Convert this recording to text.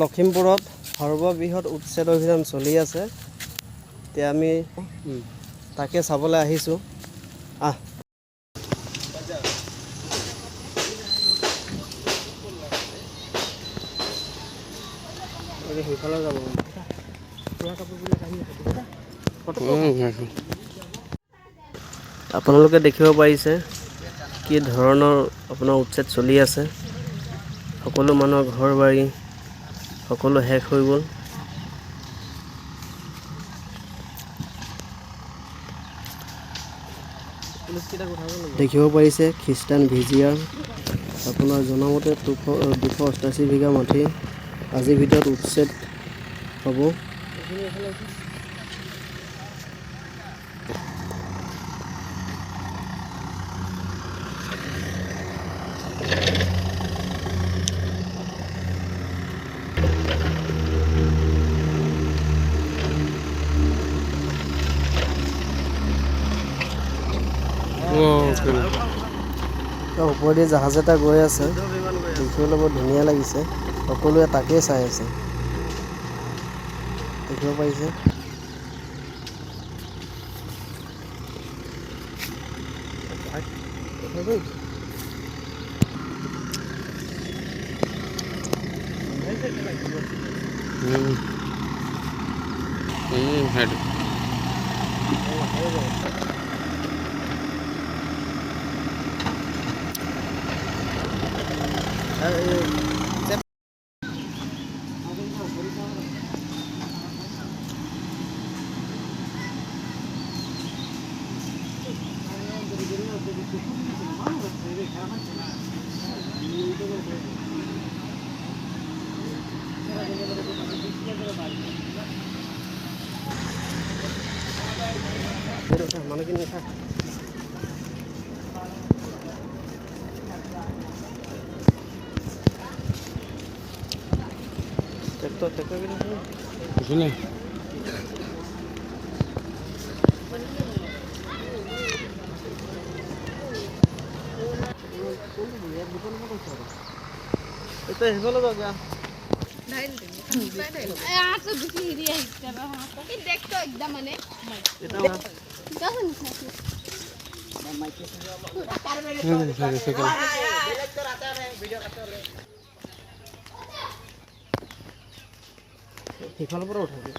লখিমপুৰত সৰ্ববৃহৎ উচ্ছেদ অভিযান চলি আছে। এতিয়া আমি তাকে চাবলৈ আহিছোঁ। সেইফালে যাব আপোনালোকে দেখিব পাৰিছে কি ধৰণৰ আপোনাৰ উচ্ছেদ চলি আছে। সকলো মানুহৰ ঘৰ বাৰী সকলো শেষ হৈ গ'ল। দেখিব পাৰিছে খ্ৰীষ্টান ভিজিয়াৰ আপোনাৰ জনামতে 288 বিঘা মাটি আজিৰ ভিতৰত উচ্ছেদ হ'ব। ওপৰেদি জাহাজ এটা গৈ আছে, দেখিবলৈ বৰ ধুনীয়া লাগিছে। সকলোৱে তাকেই চাই আছে, দেখিব পাৰিছে। মানুহখিনি সিফালৰ পৰা উঠাবি।